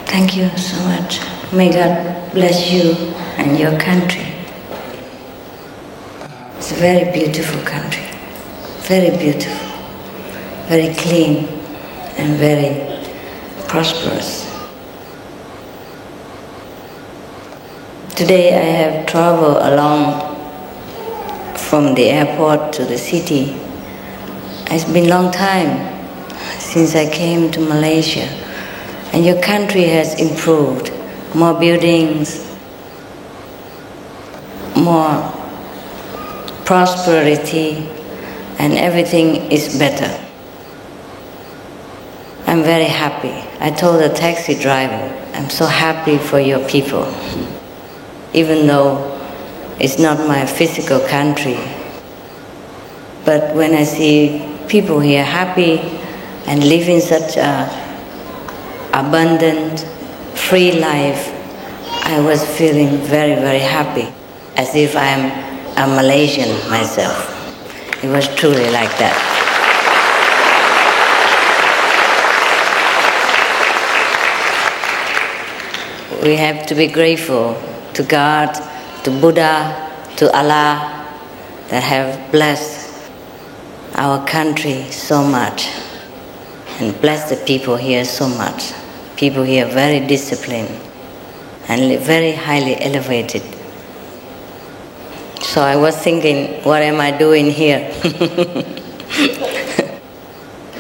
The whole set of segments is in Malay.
Thank you so much. May God bless you and your country. It's a very beautiful country, very beautiful, very clean and very prosperous. Today I have traveled along from the airport to the city. It's been a long time since I came to Malaysia, and your country has improved. More buildings, more prosperity, and everything is better. I'm very happy. I told the taxi driver, I'm so happy for your people. Even though it's not my physical country. But when I see people here happy and living such a abundant, free life, I was feeling very, very happy, as if I'm a Malaysian myself. It was truly like that. We have to be grateful to God, to Buddha, to Allah, that have blessed our country so much and blessed the people here so much. People here very disciplined and very highly elevated. So I was thinking, what am I doing here?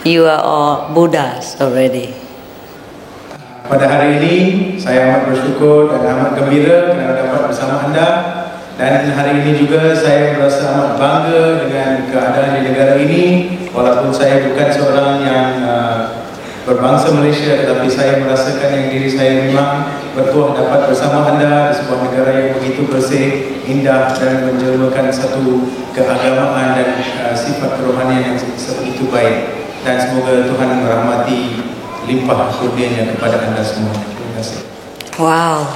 You are all Buddhas already. Pada hari ini saya amat bersyukur dan amat gembira kerana dapat bersama anda, dan hari ini juga saya merasa amat bangga dengan keadaan di negara ini. Walaupun saya bukan seorang yang berbangsa Malaysia, tetapi saya merasakan yang diri saya memang bertuah dapat bersama anda di sebuah negara yang begitu bersih, indah dan menjelmakan satu keagamaan dan sifat kerohanian yang begitu baik. Dan semoga Tuhan merahmati limpah kurnianya kepada anda semua. Terima kasih. Wow.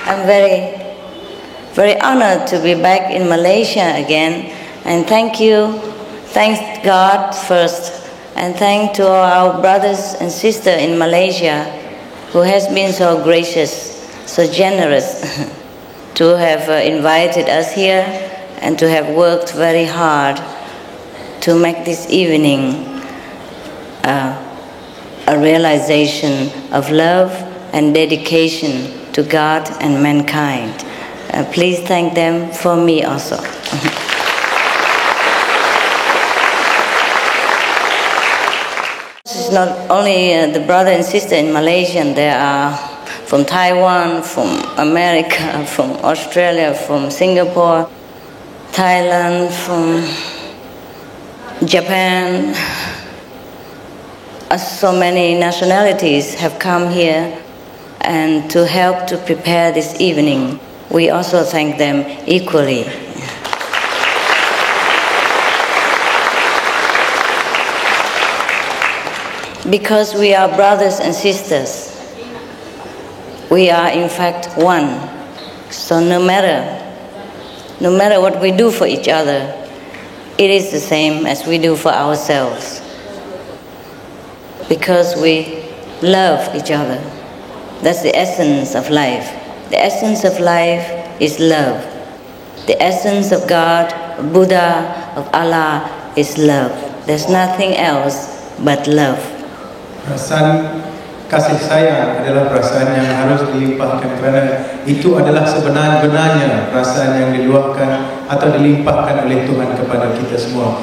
I'm very, very honored to be back in Malaysia again, and thank you, thanks God first, and thank to all our brothers and sisters in Malaysia who has been so gracious, so generous to have invited us here and to have worked very hard to make this evening a realization of love and dedication to God and mankind. Please thank them for me also. This is not only the brother and sister in Malaysia, there are from Taiwan, from America, from Australia, from Singapore, Thailand, from Japan. So many nationalities have come here and to help to prepare this evening. We also thank them equally. Because we are brothers and sisters, we are in fact one. So no matter what we do for each other, it is the same as we do for ourselves. Because we love each other. That's the essence of life. The essence of life is love. The essence of God, of Buddha, of Allah is love. There's nothing else but love. Perasaan kasih sayang adalah perasaan yang harus dilimpahkan, kerana itu adalah sebenar-benarnya perasaan yang diluahkan atau dilimpahkan oleh Tuhan kepada kita semua.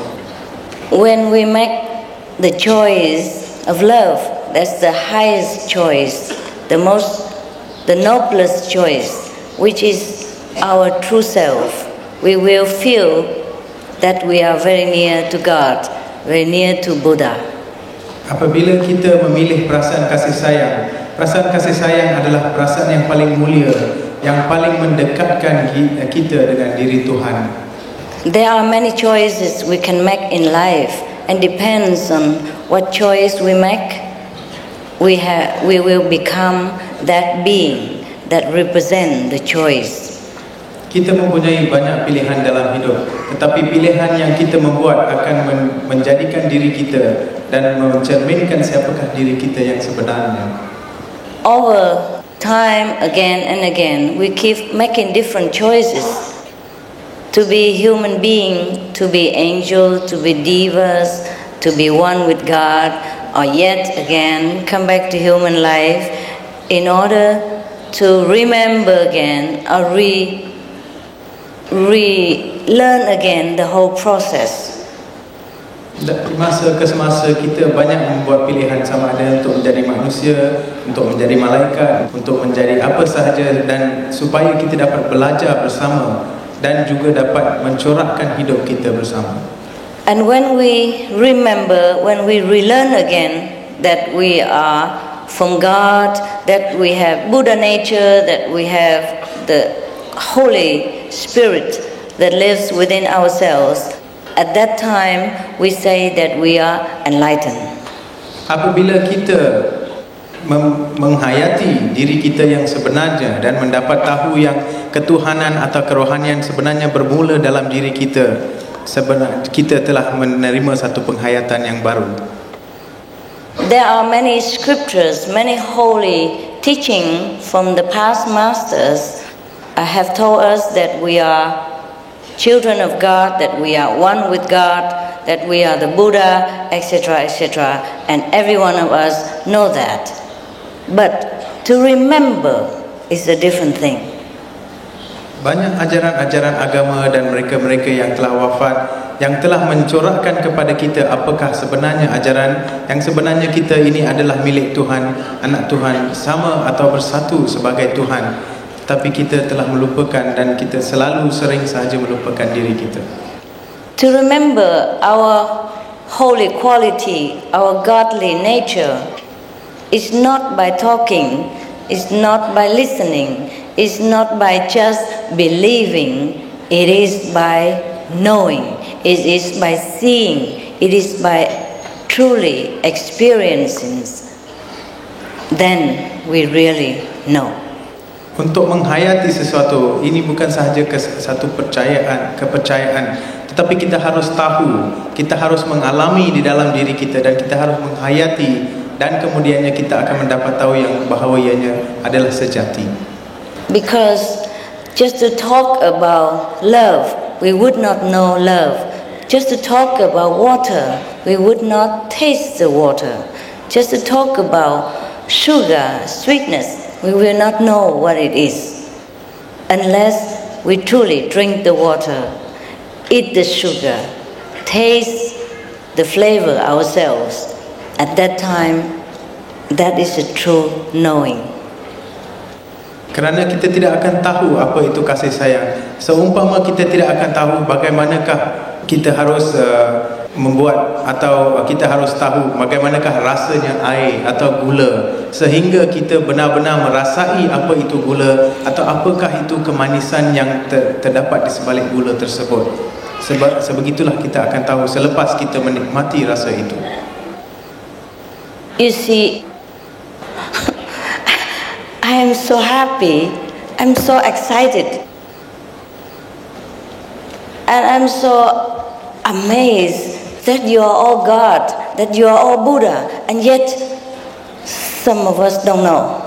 When we make the choice of love, that's the highest choice, the noblest choice, which is our true self. We will feel that we are very near to God, very near to Buddha. Apabila kita memilih perasaan kasih sayang adalah perasaan yang paling mulia, yang paling mendekatkan kita dengan diri Tuhan. There are many choices we can make in life, and depends on what choice we make, we will become that being that represent the choice. Kita mempunyai banyak pilihan dalam hidup, tetapi pilihan yang kita membuat akan menjadikan diri kita dan mencerminkan siapakah diri kita yang sebenarnya. Over time, again and again, we keep making different choices. To be human being, to be angel, to be divas, to be one with God, or yet again come back to human life in order to remember again or relearn again the whole process. Masa ke semasa kita banyak membuat pilihan, sama ada untuk menjadi manusia, untuk menjadi malaikat, untuk menjadi apa sahaja, dan supaya kita dapat belajar bersama dan juga dapat mencorakkan hidup kita bersama. And when we remember, when we relearn again that we are from God, that we have Buddha nature, that we have the Holy Spirit that lives within ourselves, at that time we say that we are enlightened. Apabila kita menghayati diri kita yang sebenarnya dan mendapat tahu yang ketuhanan atau kerohanian sebenarnya bermula dalam diri kita, kita telah menerima satu penghayatan yang baru. There are many scriptures, many holy teaching from the past masters have told us that we are children of God, that we are one with God, that we are the Buddha, etc., etc., and every one of us know that. But to remember is a different thing. Banyak ajaran-ajaran agama dan mereka-mereka yang telah wafat yang telah mencorakkan kepada kita apakah sebenarnya ajaran yang sebenarnya kita ini adalah milik Tuhan, anak Tuhan, sama atau bersatu sebagai Tuhan. Tapi kita telah melupakan dan kita selalu sering sahaja melupakan diri kita. To remember our holy quality, our godly nature, is not by talking, is not by listening, is not by just believing, it is by knowing, it is by seeing, it is by truly experiencing. Then we really know. Untuk menghayati sesuatu, ini bukan sahaja satu kepercayaan, tetapi kita harus tahu, kita harus mengalami di dalam diri kita, dan kita harus menghayati, dan kemudiannya kita akan mendapat tahu yang bahawa ianya adalah sejati. Because just to talk about love, we would not know love. Just to talk about water, we would not taste the water. Just to talk about sugar, sweetness, we will not know what it is unless we truly drink the water, eat the sugar, taste the flavor ourselves. At that time, that is a true knowing. Kerana kita tidak akan tahu apa itu kasih sayang. Seumpama kita tidak akan tahu bagaimanakah kita harus membuat, atau kita harus tahu bagaimanakah rasanya air atau gula, sehingga kita benar-benar merasai apa itu gula atau apakah itu kemanisan yang terdapat di sebalik gula tersebut. Sebegitulah kita akan tahu selepas kita menikmati rasa itu. You see, I am so happy, I'm so excited, and I'm so amazed that you are all God, that you are all Buddha, and yet some of us don't know.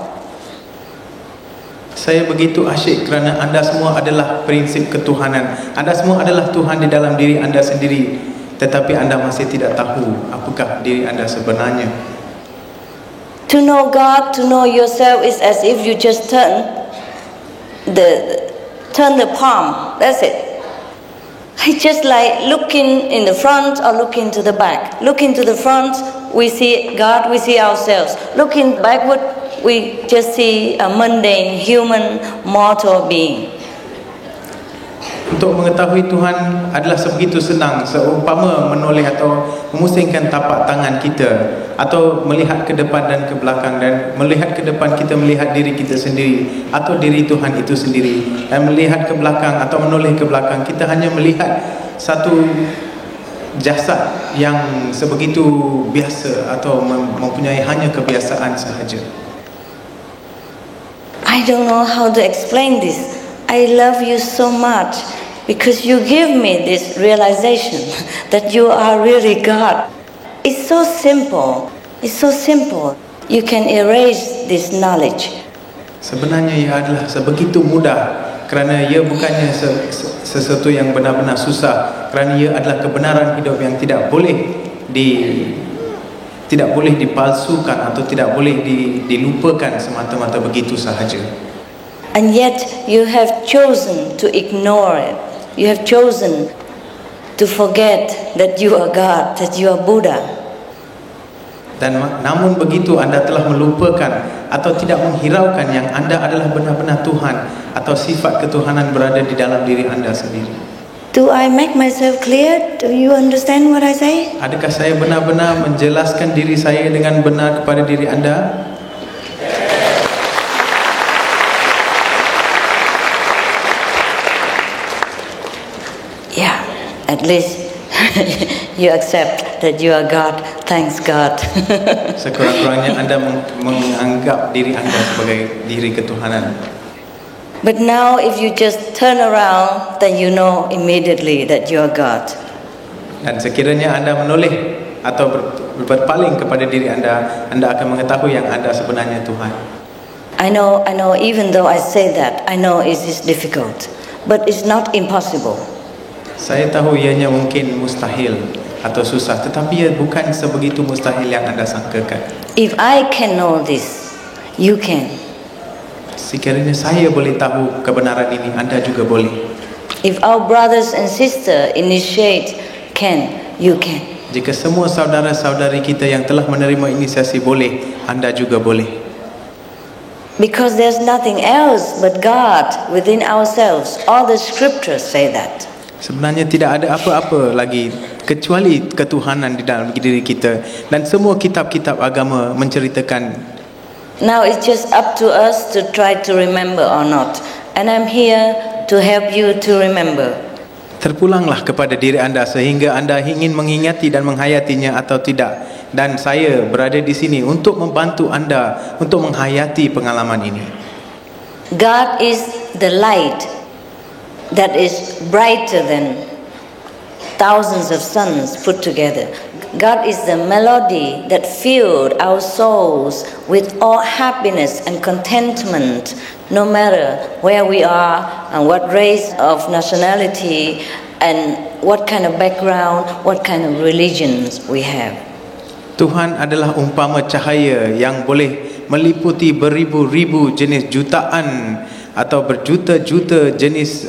Saya begitu asyik kerana anda semua adalah prinsip ketuhanan. Anda semua adalah Tuhan di dalam diri anda sendiri, tetapi anda masih tidak tahu apakah diri anda sebenarnya. To know God, to know yourself is as if you just turn the palm. That's it. It's just like looking in the front or looking to the back. Looking to the front, we see God, we see ourselves. Looking backward, we just see a mundane, human, mortal being. Untuk mengetahui Tuhan adalah sebegitu senang, seumpama menoleh atau memusingkan tapak tangan kita, atau melihat ke depan dan ke belakang, dan melihat ke depan kita melihat diri kita sendiri atau diri Tuhan itu sendiri, dan melihat ke belakang atau menoleh ke belakang kita hanya melihat satu jasad yang sebegitu biasa atau mempunyai hanya kebiasaan sahaja. I don't know how to explain this, I love you so much because you give me this realization that you are really God. It's so simple. It's so simple. You can erase this knowledge. Sebenarnya ia adalah sebegitu mudah kerana ia bukannya sesuatu yang benar-benar susah, kerana ia adalah kebenaran hidup yang tidak boleh dipalsukan atau tidak boleh dilupakan semata-mata begitu sahaja. And yet you have chosen to ignore it. You have chosen to forget that you are God, that you are Buddha. Dan namun begitu anda telah melupakan atau tidak menghiraukan yang anda adalah benar-benar Tuhan atau sifat ketuhanan berada di dalam diri anda sendiri. Do I make myself clear? Do you understand what I say? Adakah saya benar-benar menjelaskan diri saya dengan benar kepada diri anda? Yeah, at least you accept that you are God. Thanks God. Sekurang-kurangnya anda menganggap diri anda sebagai diri ketuhanan. But now if you just turn around, then you know immediately that you are God. Dan sekiranya anda menoleh atau berpaling kepada diri anda, anda akan mengetahui yang anda sebenarnya Tuhan. I know, even though I say that, I know it is difficult, but it's not impossible. Saya tahu ianya mungkin mustahil atau susah, tetapi ia bukan sebegitu mustahil yang anda sangkakan. If I can know this, you can. Sekiranya saya boleh tahu kebenaran ini, anda juga boleh. If our brothers and sisters initiate, you can. Jika semua saudara-saudari kita yang telah menerima inisiasi boleh, anda juga boleh. Because there's nothing else but God within ourselves. All the scriptures say that. Sebenarnya tidak ada apa-apa lagi kecuali ketuhanan di dalam diri kita, dan semua kitab-kitab agama menceritakan. Now it's just up to us to try to remember or not, and I'm here to help you to remember. Terpulanglah kepada diri anda sehingga anda ingin mengingati dan menghayatinya atau tidak, dan saya berada di sini untuk membantu anda untuk menghayati pengalaman ini. God is the light that is brighter than thousands of suns put together. God is the melody that filled our souls with all happiness and contentment, no matter where we are and what race of nationality and what kind of background, what kind of religions we have. Tuhan adalah umpama cahaya yang boleh meliputi beribu-ribu jenis jutaan atau berjuta-juta jenis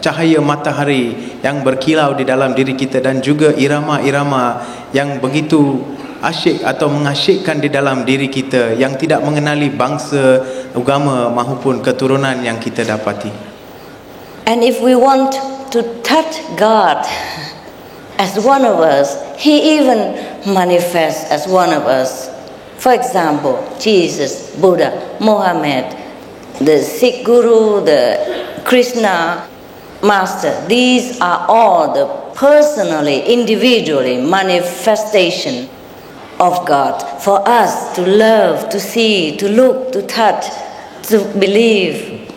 cahaya matahari yang berkilau di dalam diri kita, dan juga irama-irama yang begitu asyik atau mengasyikkan di dalam diri kita yang tidak mengenali bangsa, agama maupun keturunan yang kita dapati. And if we want to touch God as one of us, He even manifests as one of us. For example, Jesus, Buddha, Muhammad, the Sikh Guru, the Krishna Master, these are all the personally, individually manifestation of God for us to love, to see, to look, to touch, to believe.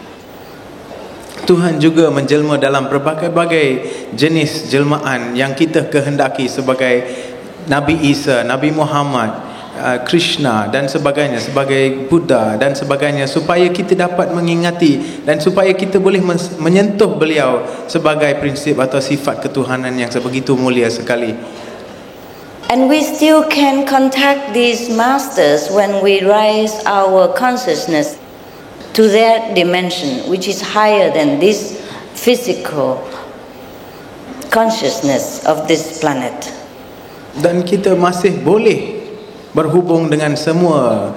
Tuhan juga menjelma dalam berbagai-bagai jenis jelmaan yang kita kehendaki sebagai Nabi Isa, Nabi Muhammad, Krishna dan sebagainya, sebagai Buddha dan sebagainya, supaya kita dapat mengingati dan supaya kita boleh menyentuh beliau sebagai prinsip atau sifat ketuhanan yang sebegitu mulia sekali. And we still can contact these masters when we raise our consciousness to their dimension, which is higher than this physical consciousness of this planet. Dan kita masih boleh berhubung dengan semua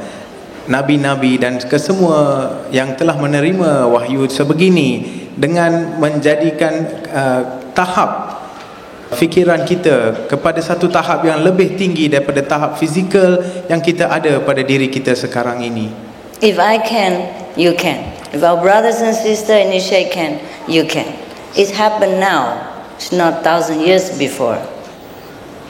nabi-nabi dan kesemua yang telah menerima wahyu sebegini dengan menjadikan tahap fikiran kita kepada satu tahap yang lebih tinggi daripada tahap fizikal yang kita ada pada diri kita sekarang ini. If I can, you can. If our brothers and sisters initiate can, you can. It happened now. It's not 1,000 years before.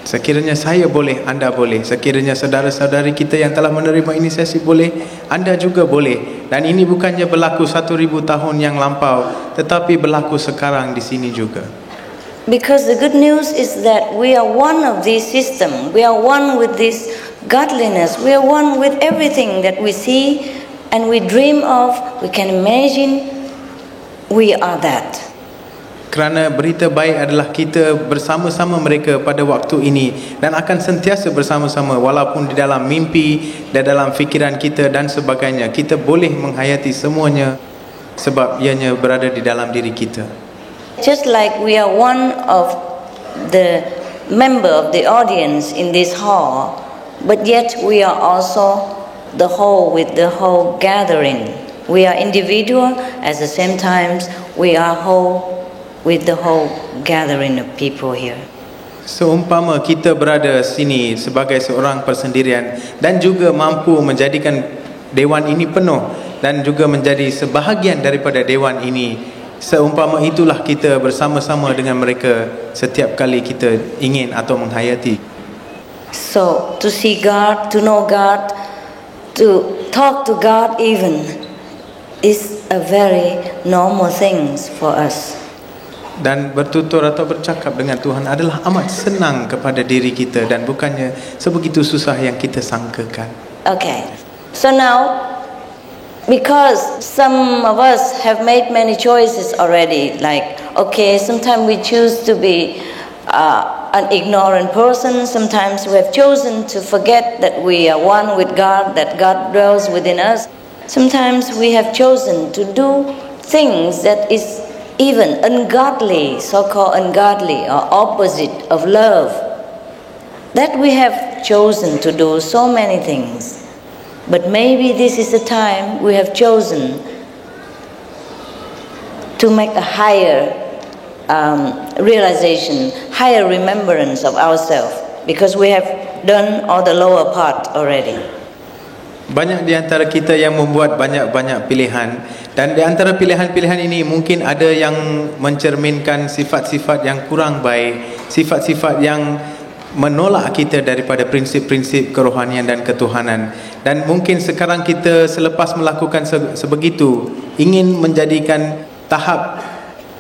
Sekiranya saya boleh, anda boleh. Sekiranya saudara-saudari kita yang telah menerima inisiasi boleh, anda juga boleh. Dan ini bukannya berlaku 1000 tahun yang lampau, tetapi berlaku sekarang di sini juga. Because the good news is that we are one of this system. We are one with this godliness. We are one with everything that we see and we dream of. We can imagine we are that. Kerana berita baik adalah kita bersama-sama mereka pada waktu ini dan akan sentiasa bersama-sama walaupun di dalam mimpi, di dalam fikiran kita dan sebagainya. Kita boleh menghayati semuanya sebab ianya berada di dalam diri kita. Just like we are one of the member of the audience in this hall, but yet we are also the whole with the whole gathering. We are individual, at the same time we are whole with the whole gathering of people here. Seumpama kita berada sini sebagai seorang persendirian dan juga mampu menjadikan dewan ini penuh dan juga menjadi sebahagian daripada dewan ini, seumpama itulah kita bersama-sama dengan mereka setiap kali kita ingin atau menghayati. So to see God, to know God, to talk to God even is a very normal thing for us. Dan bertutur atau bercakap dengan Tuhan adalah amat senang kepada diri kita dan bukannya sebegitu susah yang kita sangkakan. Okay, so now because some of us have made many choices already, like okay, sometimes we choose to be an ignorant person, sometimes we have chosen to forget that we are one with God, that God dwells within us. Sometimes we have chosen to do things that is even ungodly, so-called ungodly or opposite of love. That we have chosen to do so many things. But maybe this is the time we have chosen to make a higher realization, higher remembrance of ourselves, because we have done all the lower part already. Banyak di antara kita yang membuat banyak-banyak pilihan, dan di antara pilihan-pilihan ini mungkin ada yang mencerminkan sifat-sifat yang kurang baik, sifat-sifat yang menolak kita daripada prinsip-prinsip kerohanian dan ketuhanan. Dan mungkin sekarang kita selepas melakukan sebegitu ingin menjadikan tahap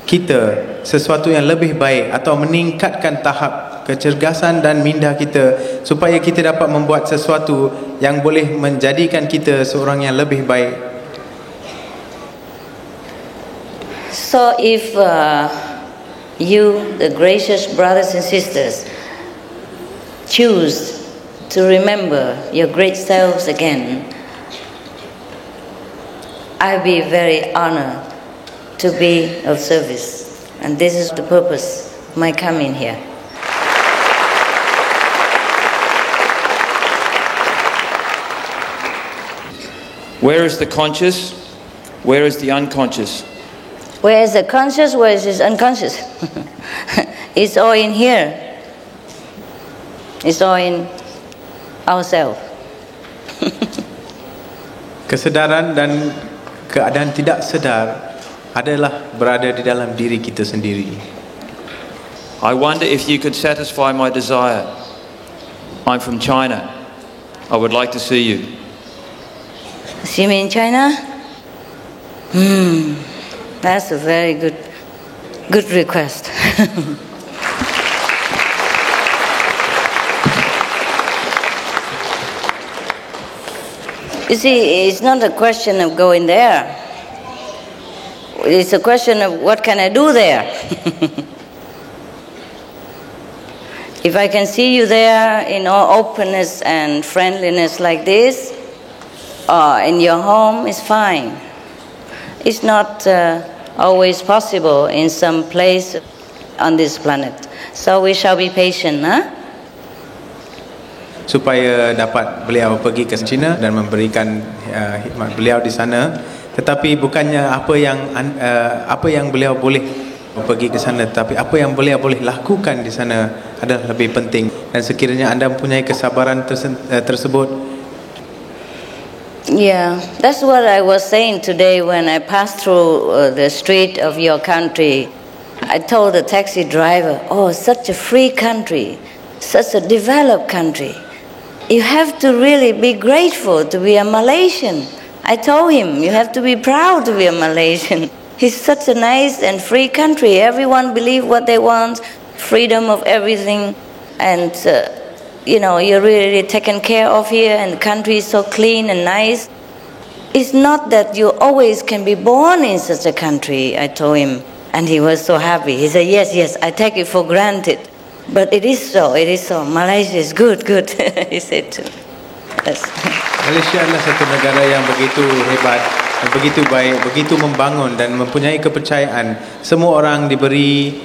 kita sesuatu yang lebih baik atau meningkatkan tahap kecergasan dan minda kita supaya kita dapat membuat sesuatu yang boleh menjadikan kita seorang yang lebih baik. So if you, the gracious brothers and sisters, choose to remember your great selves again, I'll be very honored to be of service. And this is the purpose of my coming here. Where is the conscious? Where is the unconscious? Where is the conscious? Where is the unconscious? It's all in here. It's all in ourselves. Kesedaran dan keadaan tidak sedar adalah berada di dalam diri kita sendiri. I wonder if you could satisfy my desire. I'm from China. I would like to see you. See me in China? That's a very good request. You see, it's not a question of going there. It's a question of what can I do there? If I can see you there in all openness and friendliness like this, or in your home, it's fine. It's not always possible in some place on this planet. So we shall be patient, huh? Supaya dapat beliau pergi ke China dan memberikan khidmat beliau di sana, tetapi bukannya apa yang beliau boleh pergi ke sana, tetapi apa yang beliau boleh lakukan di sana adalah lebih penting. Dan sekiranya anda mempunyai kesabaran tersebut. Yeah, that's what I was saying today when I passed through the street of your country. I told the taxi driver, oh, such a free country, such a developed country. You have to really be grateful to be a Malaysian. I told him, you have to be proud to be a Malaysian. It's such a nice and free country. Everyone believes what they want, freedom of everything, and you're really taken care of here, and the country is so clean and nice. It's not that you always can be born in such a country, I told him. And he was so happy. He said, yes, I take it for granted. But it is so. Malaysia is good, he said too. Yes. Malaysia adalah satu negara yang begitu hebat, begitu baik, begitu membangun dan mempunyai kepercayaan. Semua orang diberi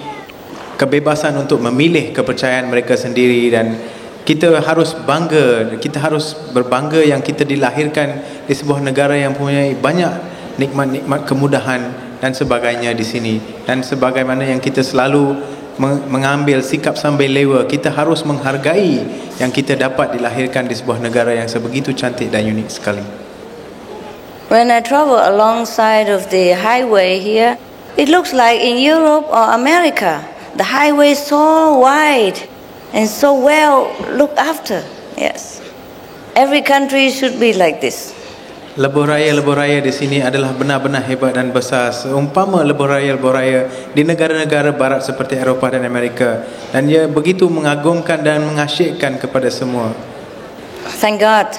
kebebasan untuk memilih kepercayaan mereka sendiri, dan kita harus bangga, kita harus berbangga yang kita dilahirkan di sebuah negara yang mempunyai banyak nikmat-nikmat kemudahan dan sebagainya di sini. Dan sebagaimana yang kita selalu mengambil sikap sambil lewa, kita harus menghargai yang kita dapat dilahirkan di sebuah negara yang sebegitu cantik dan unik sekali. When I travel alongside of the highway here, it looks like in Europe or America. The highway is so wide and so well looked after. Yes. Every country should be like this. Lebuh raya di sini adalah benar-benar hebat dan besar, seumpama lebuh raya di negara-negara barat seperti Eropah dan Amerika, dan ia begitu mengagumkan dan mengasyikkan kepada semua. Thank God.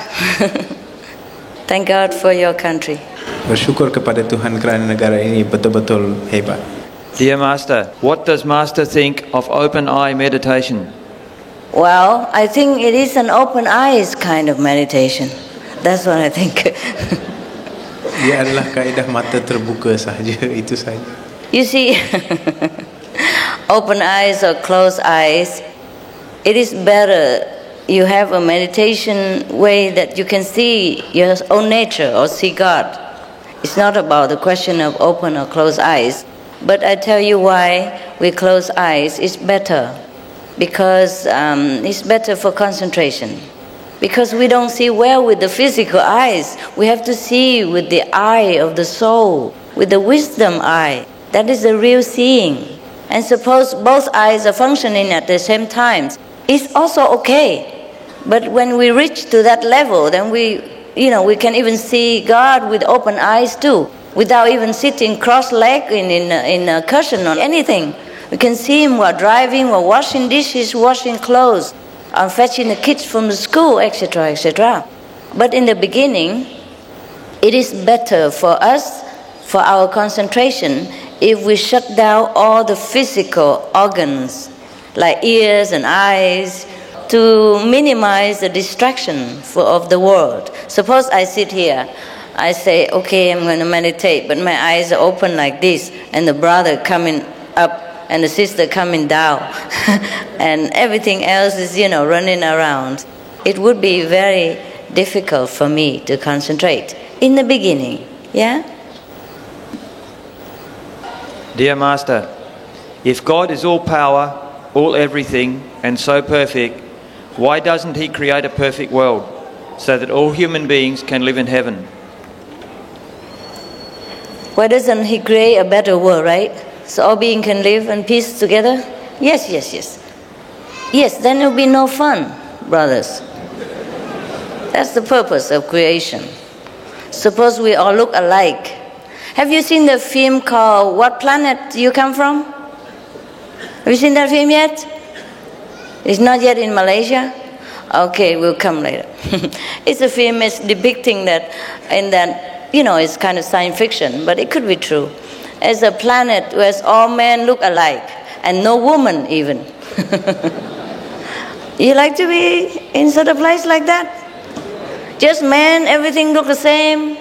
Thank God for your country. Bersyukur kepada Tuhan kerana negara ini betul-betul hebat. Dear Master, what does Master think of open eye meditation? Well, I think it is an open eyes kind of meditation. That's what I think. Ia adalah kaedah mata terbuka sahaja, itu saja. You see, open eyes or closed eyes, it is better you have a meditation way that you can see your own nature or see God. It's not about the question of open or closed eyes. But I tell you why we close eyes. It's better. Because it's better for concentration. Because we don't see well with the physical eyes. We have to see with the eye of the soul, with the wisdom eye. That is the real seeing. And suppose both eyes are functioning at the same time, it's also okay. But when we reach to that level, then we can even see God with open eyes too, without even sitting cross-legged in a cushion or anything. We can see Him while driving, while washing dishes, washing clothes, or fetching the kids from the school, etc., etc. But in the beginning, it is better for us, for our concentration, if we shut down all the physical organs, like ears and eyes, to minimize the distraction of the world. Suppose I sit here, I say, okay, I'm going to meditate, but my eyes are open like this, and the brother coming up, and the sister coming down, and everything else is, running around. It would be very difficult for me to concentrate in the beginning, yeah? Dear Master, if God is all power, all everything, and so perfect, why doesn't He create a perfect world so that all human beings can live in heaven? Why doesn't He create a better world, right? So all beings can live in peace together? Yes. Yes, then there will be no fun, brothers. That's the purpose of creation. Suppose we all look alike. Have you seen the film called What Planet You Come From? Have you seen that film yet? It's not yet in Malaysia? Okay, we'll come later. It's a film, it's depicting that, it's kind of science fiction, but it could be true. As a planet where all men look alike, and no woman even. You like to be in such a place like that? Just men, everything look the same,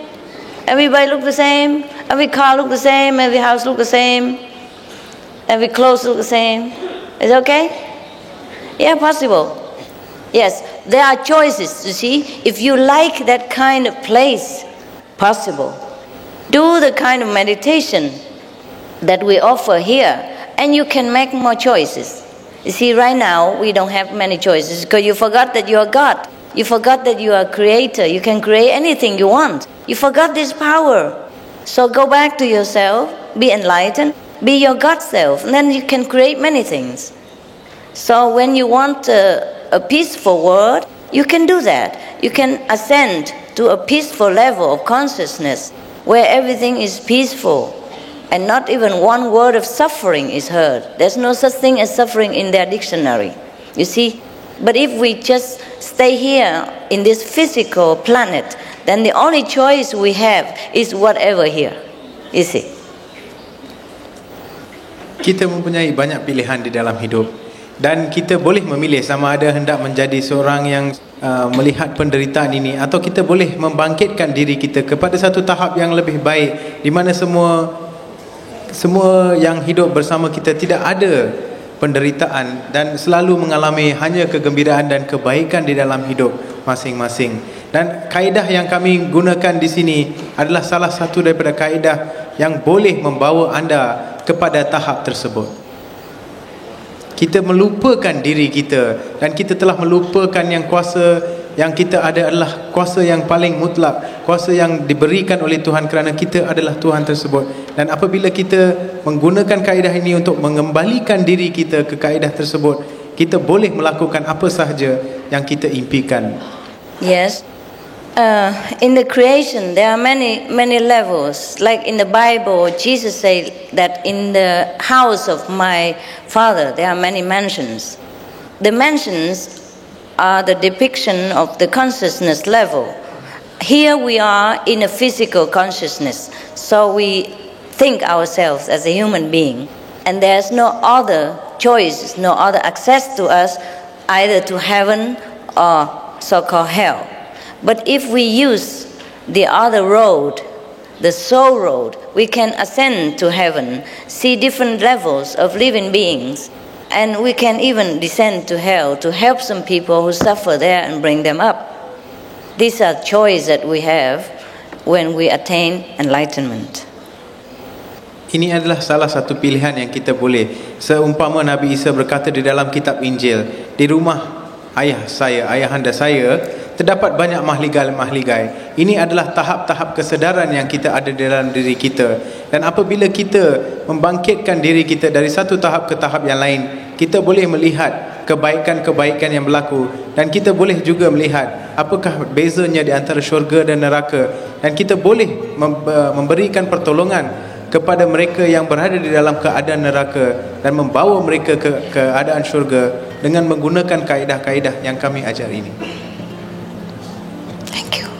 everybody look the same, every car look the same, every house look the same, every clothes look the same. Is it okay? Yeah, possible. Yes, there are choices, you see. If you like that kind of place, possible. Do the kind of meditation that we offer here, and you can make more choices. You see, right now, we don't have many choices because you forgot that you are God. You forgot that you are a creator. You can create anything you want. You forgot this power. So go back to yourself, be enlightened, be your God self, and then you can create many things. So when you want a peaceful world, you can do that. You can ascend to a peaceful level of consciousness where everything is peaceful and not even one word of suffering is heard. There's no such thing as suffering in their dictionary, you see. But if we just stay here in this physical planet, then the only choice we have is whatever here, you see. Kita mempunyai banyak pilihan di dalam hidup dan kita boleh memilih sama ada hendak menjadi seorang yang melihat penderitaan ini atau kita boleh membangkitkan diri kita kepada satu tahap yang lebih baik di mana semua yang hidup bersama kita tidak ada penderitaan dan selalu mengalami hanya kegembiraan dan kebaikan di dalam hidup masing-masing. Dan kaedah yang kami gunakan di sini adalah salah satu daripada kaedah yang boleh membawa anda kepada tahap tersebut. Kita melupakan diri kita dan kita telah melupakan yang kuasa yang kita ada adalah kuasa yang paling mutlak, kuasa yang diberikan oleh Tuhan kerana kita adalah Tuhan tersebut. Dan apabila kita menggunakan kaedah ini untuk mengembalikan diri kita ke kaedah tersebut, kita boleh melakukan apa sahaja yang kita impikan. Yes. In the creation, there are many levels. Like in the Bible, Jesus said that in the house of my Father, there are many mansions. The mansions are the depiction of the consciousness level. Here we are in a physical consciousness, so we think ourselves as a human being, and there's no other choice, no other access to us, either to heaven or so-called hell. But if we use the other road, the soul road, we can ascend to heaven, see different levels of living beings, and we can even descend to hell to help some people who suffer there and bring them up. These are choices that we have when we attain enlightenment. Ini adalah salah satu pilihan yang kita boleh. Seumpama Nabi Isa berkata di dalam kitab Injil, di rumah ayahanda saya terdapat banyak mahligai. Ini adalah tahap-tahap kesedaran yang kita ada di dalam diri kita. Dan apabila kita membangkitkan diri kita dari satu tahap ke tahap yang lain, kita boleh melihat kebaikan-kebaikan yang berlaku dan kita boleh juga melihat apakah bezanya di antara syurga dan neraka, dan kita boleh memberikan pertolongan kepada mereka yang berada di dalam keadaan neraka dan membawa mereka ke keadaan syurga dengan menggunakan kaedah-kaedah yang kami ajar ini. Thank you.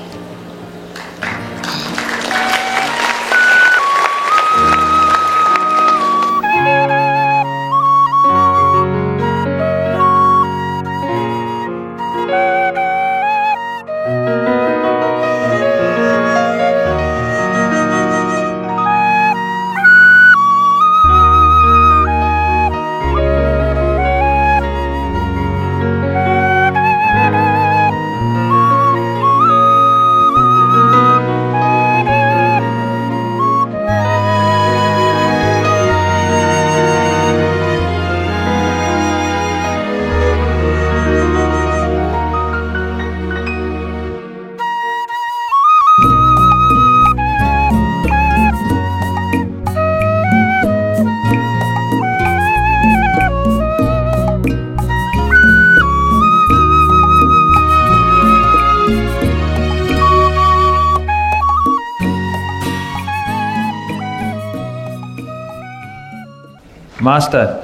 Master,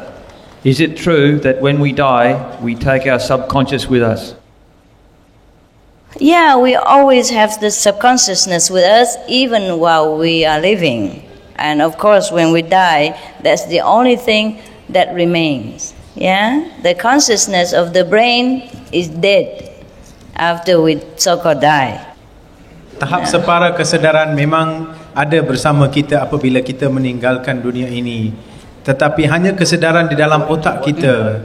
is it true that when we die, we take our subconscious with us? Yeah, we always have the subconsciousness with us even while we are living. And of course, when we die, that's the only thing that remains. Yeah? The consciousness of the brain is dead after we so-called die. Tahap separa kesedaran memang ada bersama kita apabila kita meninggalkan dunia ini. Tetapi hanya kesedaran di dalam otak kita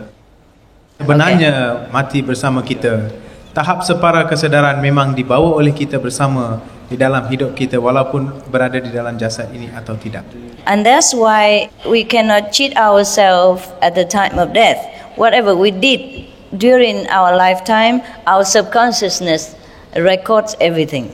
sebenarnya mati bersama kita. Tahap separa kesedaran memang dibawa oleh kita bersama di dalam hidup kita walaupun berada di dalam jasad ini atau tidak. And that's why we cannot cheat ourselves at the time of death. Whatever we did during our lifetime, our subconsciousness records everything.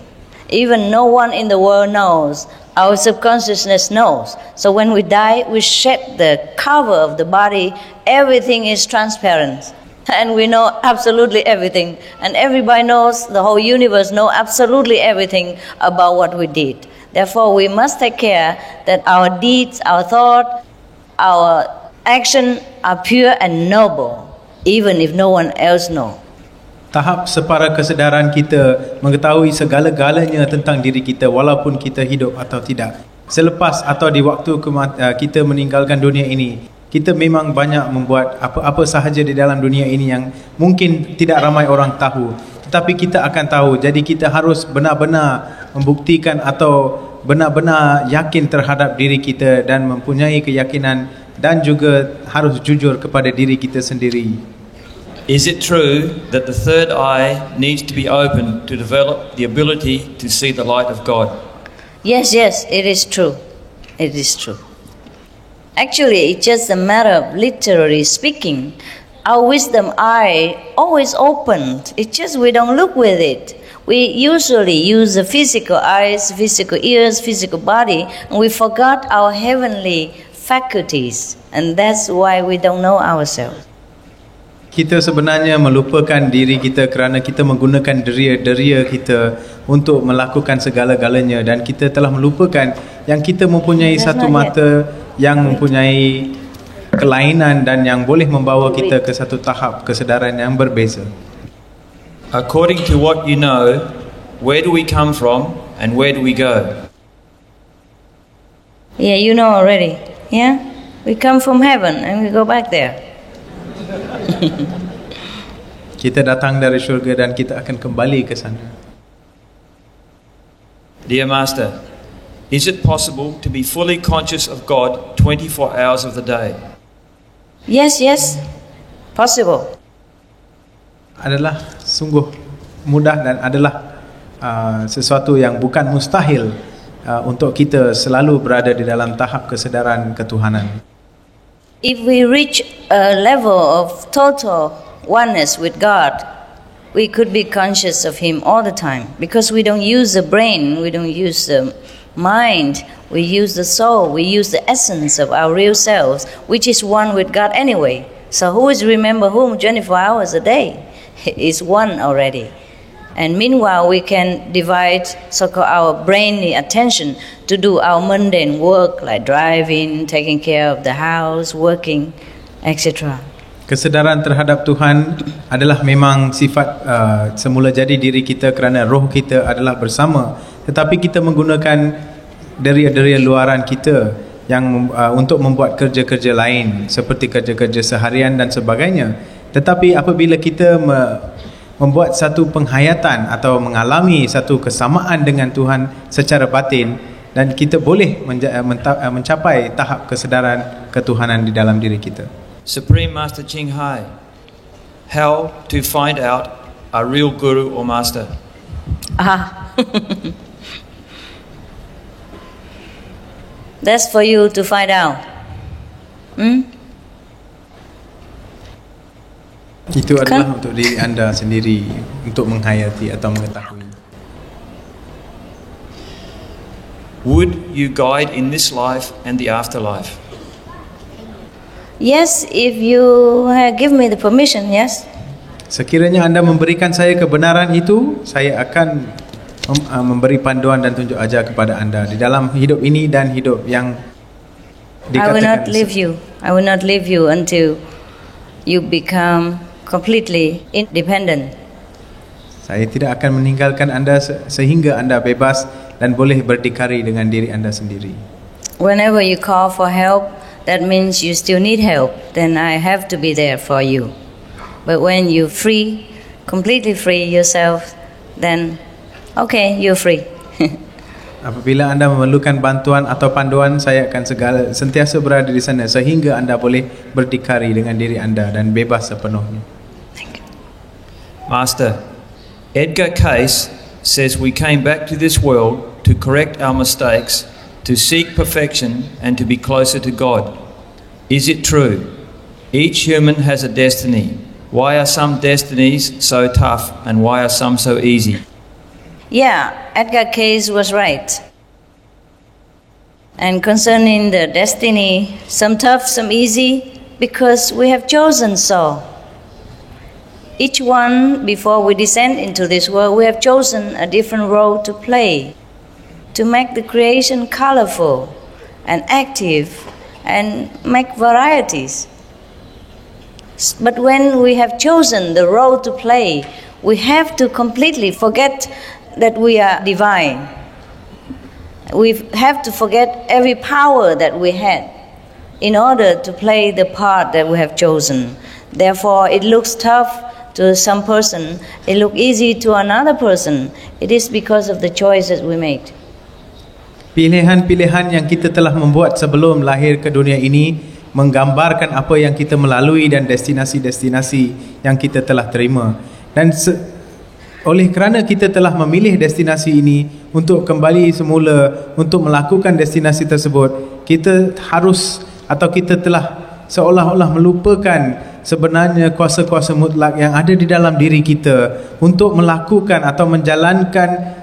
Even no one in the world knows. Our subconsciousness knows. So when we die, we shed the cover of the body. Everything is transparent. And we know absolutely everything. And everybody knows, the whole universe knows absolutely everything about what we did. Therefore, we must take care that our deeds, our thought, our action are pure and noble, even if no one else knows. Tahap separa kesedaran kita mengetahui segala-galanya tentang diri kita walaupun kita hidup atau tidak. Selepas atau di waktu kita meninggalkan dunia ini, kita memang banyak membuat apa-apa sahaja di dalam dunia ini yang mungkin tidak ramai orang tahu, tetapi kita akan tahu. Jadi kita harus benar-benar membuktikan atau benar-benar yakin terhadap diri kita dan mempunyai keyakinan dan juga harus jujur kepada diri kita sendiri. Is it true that the third eye needs to be opened to develop the ability to see the light of God? Yes, it is true. It is true. Actually, it's just a matter of literally speaking. Our wisdom eye always opened. It's just we don't look with it. We usually use the physical eyes, physical ears, physical body, and we forgot our heavenly faculties. And that's why we don't know ourselves. Kita sebenarnya melupakan diri kita kerana kita menggunakan deria-deria kita untuk melakukan segala-galanya, dan kita telah melupakan yang kita mempunyai satu mata yang mempunyai kelainan dan yang boleh membawa kita ke satu tahap kesedaran yang berbeza. According to what you know, where do we come from and where do we go? Yeah, you know already. Yeah? We come from heaven and we go back there. Kita datang dari syurga dan kita akan kembali ke sana. Dear Master, is it possible to be fully conscious of God 24 hours of the day? Yes, possible. Adalah sungguh mudah dan adalah sesuatu yang bukan mustahil untuk kita selalu berada di dalam tahap kesedaran ketuhanan. If we reach a level of total oneness with God, we could be conscious of Him all the time, because we don't use the brain, we don't use the mind, we use the soul, we use the essence of our real selves, which is one with God anyway. So who is remember whom 24 hours a day? Is one already. And meanwhile, we can divide so-called our brainy attention to do our mundane work like driving, taking care of the house, working, etc. Kesedaran terhadap Tuhan adalah memang sifat semula jadi diri kita kerana roh kita adalah bersama. Tetapi kita menggunakan deria-deria luaran kita yang untuk membuat kerja-kerja lain seperti kerja-kerja seharian dan sebagainya. Tetapi apabila kita membuat satu penghayatan atau mengalami satu kesamaan dengan Tuhan secara batin, dan kita boleh mencapai tahap kesedaran ketuhanan di dalam diri kita. Supreme Master Ching Hai, how to find out a real guru or master? That's for you to find out. Itu adalah untuk diri anda sendiri untuk menghayati atau mengetahui. Would you guide in this life and the afterlife? Yes, if you give me the permission, yes. Sekiranya anda memberikan saya kebenaran itu, saya akan memberi panduan dan tunjuk ajar kepada anda di dalam hidup ini dan hidup yang dikatakan. I will not leave you. I will not leave you until you become completely independent. Saya tidak akan meninggalkan anda sehingga anda bebas dan boleh berdikari dengan diri anda sendiri. Whenever you call for help, that means you still need help. Then I have to be there for you. But when you free, completely free yourself, then okay, you're free. Apabila anda memerlukan bantuan atau panduan, saya akan sentiasa berada di sana sehingga anda boleh berdikari dengan diri anda dan bebas sepenuhnya. Master, Edgar Cayce says we came back to this world to correct our mistakes, to seek perfection and to be closer to God. Is it true? Each human has a destiny. Why are some destinies so tough and why are some so easy? Yeah, Edgar Cayce was right. And concerning the destiny, some tough, some easy, because we have chosen so. Each one, before we descend into this world, we have chosen a different role to play, to make the creation colorful and active and make varieties. But when we have chosen the role to play, we have to completely forget that we are divine. We have to forget every power that we had in order to play the part that we have chosen. Therefore, it looks tough to some person, it looks easy to another person. It is because of the choices we made. Pilihan-pilihan yang kita telah membuat sebelum lahir ke dunia ini menggambarkan apa yang kita melalui dan destinasi-destinasi yang kita telah terima. Dan oleh kerana kita telah memilih destinasi ini untuk kembali semula untuk melakukan destinasi tersebut, kita harus atau kita telah seolah-olah melupakan sebenarnya kuasa-kuasa mutlak yang ada di dalam diri kita untuk melakukan atau menjalankan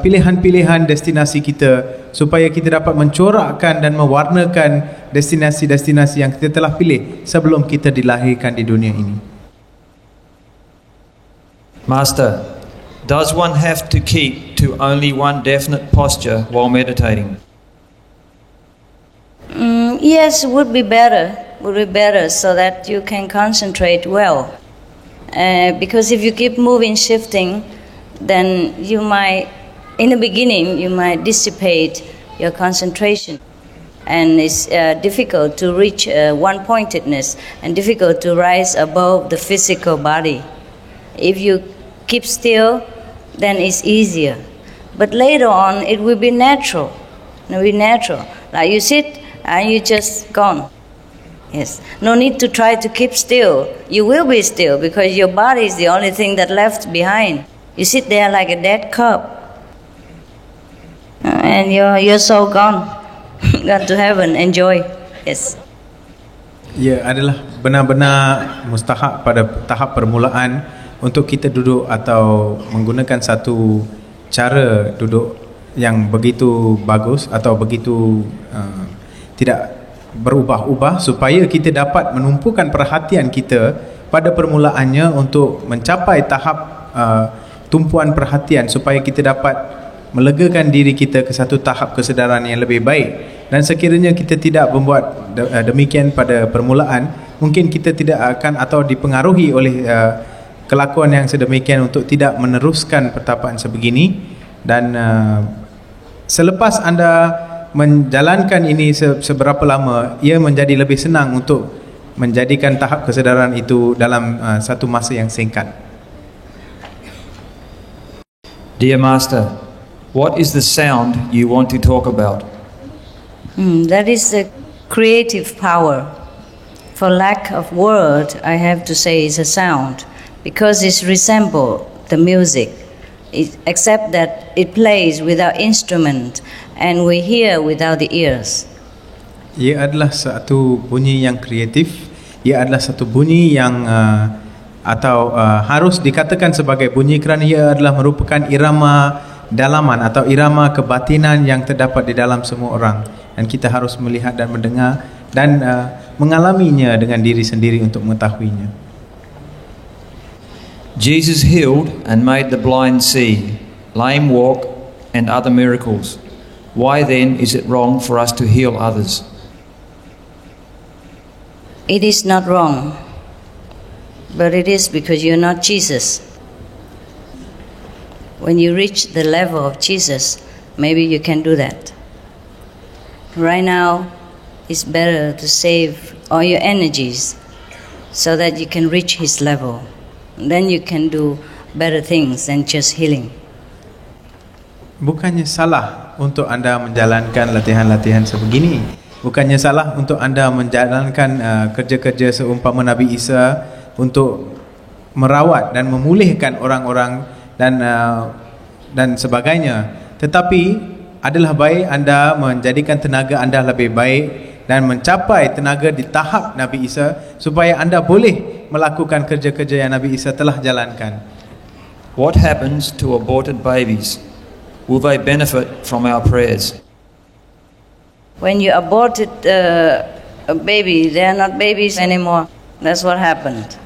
pilihan-pilihan destinasi kita supaya kita dapat mencorakkan dan mewarnakan destinasi-destinasi yang kita telah pilih sebelum kita dilahirkan di dunia ini. Master, does one have to keep to only one definite posture while meditating? Yes, would be better so that you can concentrate well. Because if you keep moving, shifting, then you might, in the beginning, you might dissipate your concentration. And it's difficult to reach one-pointedness and difficult to rise above the physical body. If you keep still, then it's easier. But later on, it will be natural. It will be natural. Like you sit and you just gone. Yes. No need to try to keep still. You will be still because your body is the only thing that left behind. You sit there like a dead cup. And your soul gone. Gone to heaven. Enjoy. Yes. Ya, adalah benar-benar mustahak pada tahap permulaan untuk kita duduk atau menggunakan satu cara duduk yang begitu bagus atau begitu tidak berubah-ubah supaya kita dapat menumpukan perhatian kita pada permulaannya untuk mencapai tahap tumpuan perhatian supaya kita dapat melegakan diri kita ke satu tahap kesedaran yang lebih baik. Dan sekiranya kita tidak membuat demikian pada permulaan, mungkin kita tidak akan atau dipengaruhi oleh kelakuan yang sedemikian untuk tidak meneruskan pertapaan sebegini. Dan selepas anda menjalankan ini seberapa lama, ia menjadi lebih senang untuk menjadikan tahap kesedaran itu dalam satu masa yang singkat. Dear Master, what is the sound you want to talk about? That is the creative power. For lack of word, I have to say it's a sound. Because it resembles the music, except that it plays without instrument and we hear without the ears. Ia adalah satu bunyi yang kreatif. Ia adalah satu bunyi yang harus dikatakan sebagai bunyi kerana ia adalah merupakan irama dalaman atau irama kebatinan yang terdapat di dalam semua orang, dan kita harus melihat dan mendengar dan mengalaminya dengan diri sendiri untuk mengetahuinya. Jesus healed and made the blind see, lame walk, and other miracles. Why then is it wrong for us to heal others? It is not wrong, but it is because you're not Jesus. When you reach the level of Jesus, maybe you can do that. Right now, it's better to save all your energies so that you can reach His level. Then you can do better things than just healing. Bukannya salah untuk anda menjalankan latihan-latihan sebegini. Bukannya salah untuk anda menjalankan kerja-kerja seumpama Nabi Isa untuk merawat dan memulihkan orang-orang dan sebagainya. Tetapi adalah baik anda menjadikan tenaga anda lebih baik dan mencapai tenaga di tahap Nabi Isa supaya anda boleh melakukan kerja-kerja yang Nabi Isa telah jalankan. What happens to aborted babies? Will they benefit from our prayers? When you aborted a baby, they are not babies anymore. That's what happened.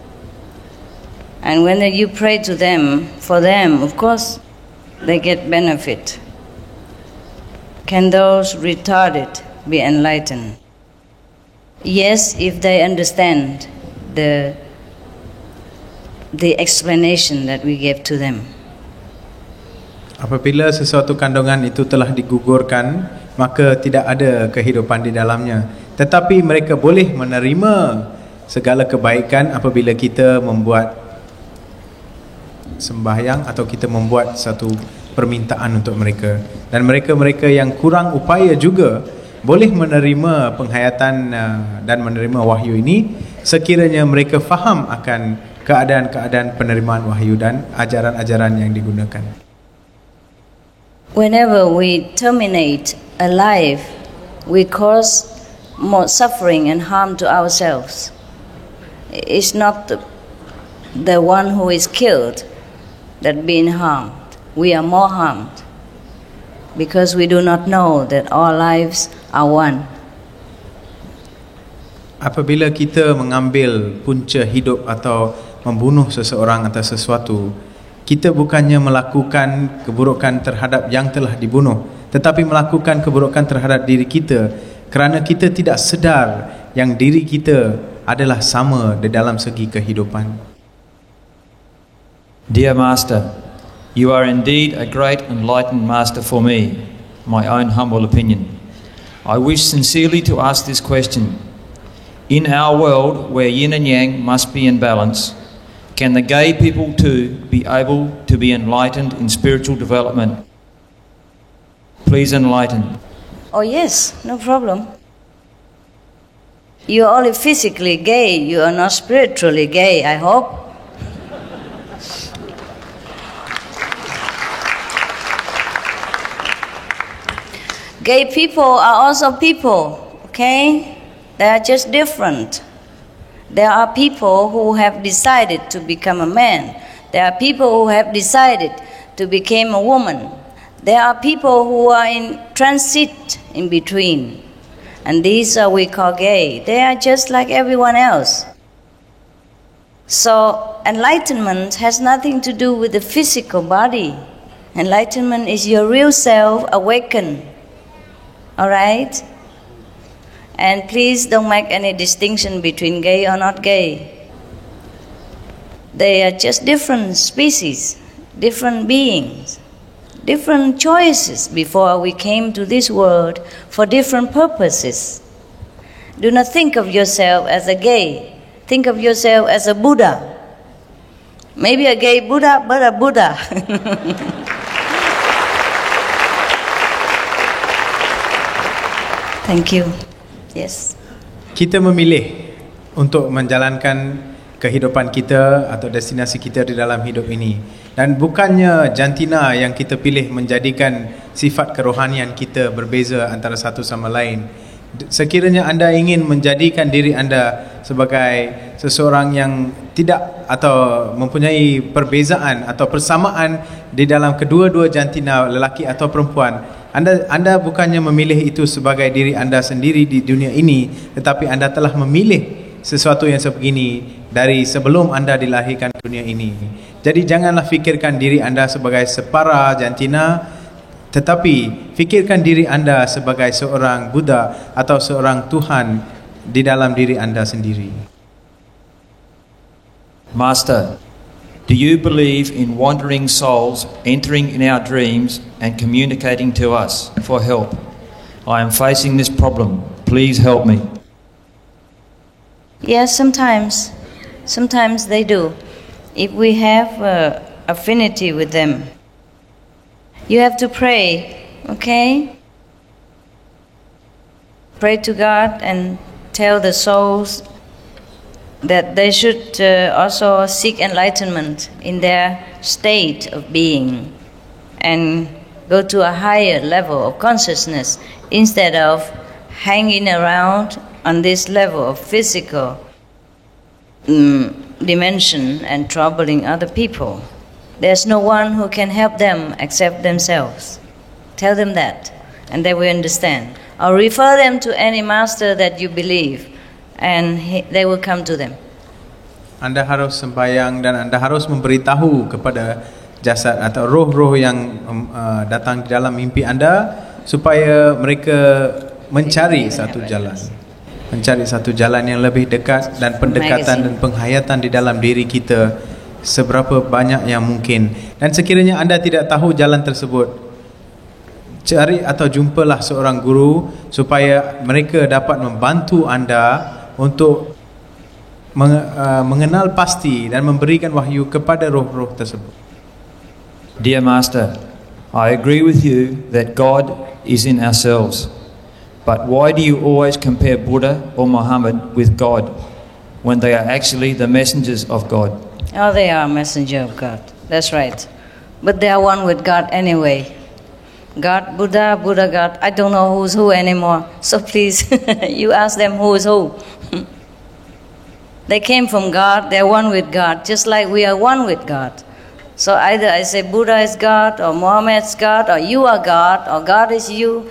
And when you pray to them, for them, of course, they get benefit. Can those retarded be enlightened? Yes, if they understand the explanation that we gave to them. Apabila sesuatu kandungan itu telah digugurkan, maka tidak ada kehidupan di dalamnya. Tetapi mereka boleh menerima segala kebaikan apabila kita membuat sembahyang atau kita membuat satu permintaan untuk mereka. Dan mereka-mereka yang kurang upaya juga boleh menerima penghayatan dan menerima wahyu ini sekiranya mereka faham akan keadaan-keadaan penerimaan wahyu dan ajaran-ajaran yang digunakan. Whenever we terminate a life, we cause more suffering and harm to ourselves. It's not the one who is killed that being harmed. We are more harmed because we do not know that all lives are one. Apabila kita mengambil punca hidup atau membunuh seseorang atau sesuatu, kita bukannya melakukan keburukan terhadap yang telah dibunuh, tetapi melakukan keburukan terhadap diri kita kerana kita tidak sedar yang diri kita adalah sama di dalam segi kehidupan. Dear Master, you are indeed a great enlightened Master for me, my own humble opinion. I wish sincerely to ask this question. In our world where yin and yang must be in balance, can the gay people too be able to be enlightened in spiritual development? Please enlighten. Oh yes, no problem. You are only physically gay, you are not spiritually gay, I hope. Gay people are also people, okay? They are just different. There are people who have decided to become a man. There are people who have decided to become a woman. There are people who are in transit in between. And these are we call gay. They are just like everyone else. So enlightenment has nothing to do with the physical body. Enlightenment is your real self awakened. All right? And please don't make any distinction between gay or not gay. They are just different species, different beings, different choices before we came to this world for different purposes. Do not think of yourself as a gay. Think of yourself as a Buddha. Maybe a gay Buddha, but a Buddha. Thank you. Yes. Kita memilih untuk menjalankan kehidupan kita atau destinasi kita di dalam hidup ini, dan bukannya jantina yang kita pilih menjadikan sifat kerohanian kita berbeza antara satu sama lain. Sekiranya anda ingin menjadikan diri anda sebagai seseorang yang tidak atau mempunyai perbezaan atau persamaan di dalam kedua-dua jantina, lelaki atau perempuan, anda bukannya memilih itu sebagai diri anda sendiri di dunia ini, tetapi anda telah memilih sesuatu yang sebegini dari sebelum anda dilahirkan ke dunia ini. Jadi janganlah fikirkan diri anda sebagai separa jantina, tetapi fikirkan diri anda sebagai seorang Buddha atau seorang Tuhan di dalam diri anda sendiri. Master, do you believe in wandering souls entering in our dreams and communicating to us for help? I am facing this problem. Please help me. Yes, sometimes. Sometimes they do. If we have affinity with them. You have to pray, okay? Pray to God and tell the souls that they should also seek enlightenment in their state of being and go to a higher level of consciousness instead of hanging around on this level of physical dimension and troubling other people. There's no one who can help them except themselves. Tell them that, and they will understand. Or refer them to any master that you believe, and they will come to them. Anda harus sembahyang dan anda harus memberitahu kepada jasad atau roh-roh yang datang di dalam mimpi anda supaya mereka mencari satu jalan. Mencari satu jalan yang lebih dekat dan pendekatan dan penghayatan di dalam diri kita seberapa banyak yang mungkin. Dan sekiranya anda tidak tahu jalan tersebut, cari atau jumpalah seorang guru supaya mereka dapat membantu anda untuk mengenal pasti dan memberikan wahyu kepada roh-roh tersebut. Dear Master, I agree with you that God is in ourselves. But why do you always compare Buddha or Muhammad with God when they are actually the messengers of God? Oh, they are a messenger of God. That's right. But they are one with God anyway. God, Buddha, Buddha, God. I don't know who's who anymore. So please, you ask them who is who. They came from God. They're one with God, just like we are one with God. So either I say Buddha is God, or Muhammad's God, or you are God, or God is you.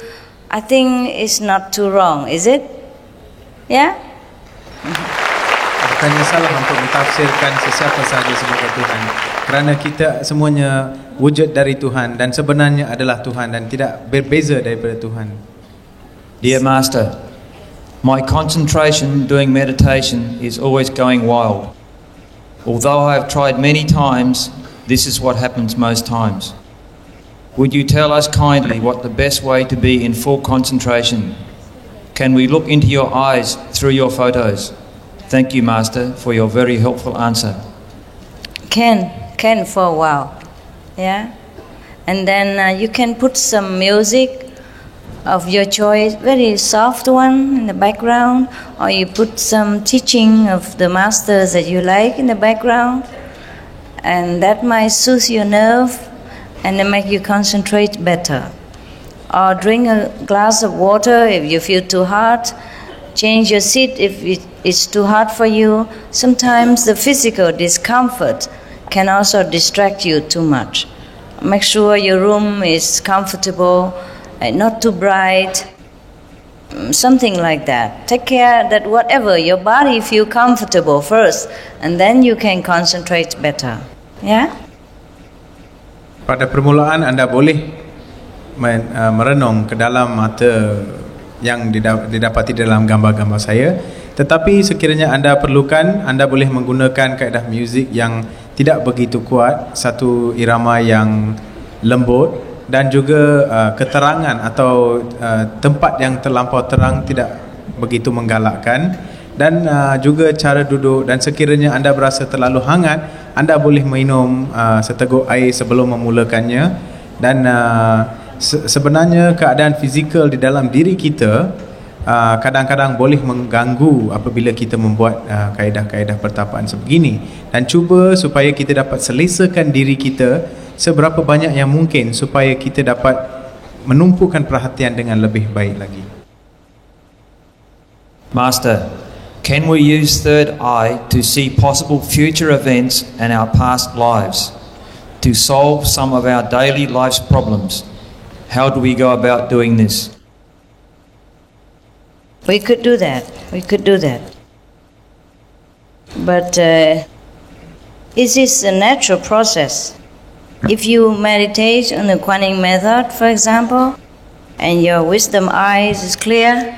I think it's not too wrong, is it? Yeah? Bukannya salah untuk mentafsirkan sesiapa sahaja sebagai Tuhan, kerana kita semuanya wujud dari Tuhan dan sebenarnya adalah Tuhan dan tidak berbeza daripada Tuhan. Dear Master, my concentration doing meditation is always going wild. Although I have tried many times, this is what happens most times. Would you tell us kindly what the best way to be in full concentration? Can we look into your eyes through your photos? Thank you, Master, for your very helpful answer. Can for a while, yeah? And then you can put some music of your choice, very soft one in the background, or you put some teaching of the masters that you like in the background, and that might soothe your nerve and then make you concentrate better. Or drink a glass of water if you feel too hot. Change your seat if it's too hot for you. Sometimes the physical discomfort can also distract you too much. Make sure your room is comfortable and not too bright. Something like that. Take care that whatever your body feel comfortable first, and then you can concentrate better. Yeah? Pada permulaan anda boleh merenung ke dalam mata yang didapati dalam gambar-gambar saya. Tetapi sekiranya anda perlukan, anda boleh menggunakan kaedah muzik yang tidak begitu kuat, satu irama yang lembut, dan juga keterangan atau tempat yang terlampau terang tidak begitu menggalakkan, dan juga cara duduk. Dan sekiranya anda berasa terlalu hangat, anda boleh minum seteguk air sebelum memulakannya. Dan sebenarnya keadaan fizikal di dalam diri kita kadang-kadang boleh mengganggu apabila kita membuat kaedah-kaedah pertapaan sebegini. Dan cuba supaya kita dapat selesakan diri kita seberapa banyak yang mungkin supaya kita dapat menumpukan perhatian dengan lebih baik lagi. Master, can we use third eye to see possible future events and our past lives to solve some of our daily life's problems? How do we go about doing this? We could do that. But is this a natural process? If you meditate on the Quaning method, for example, and your wisdom eyes is clear,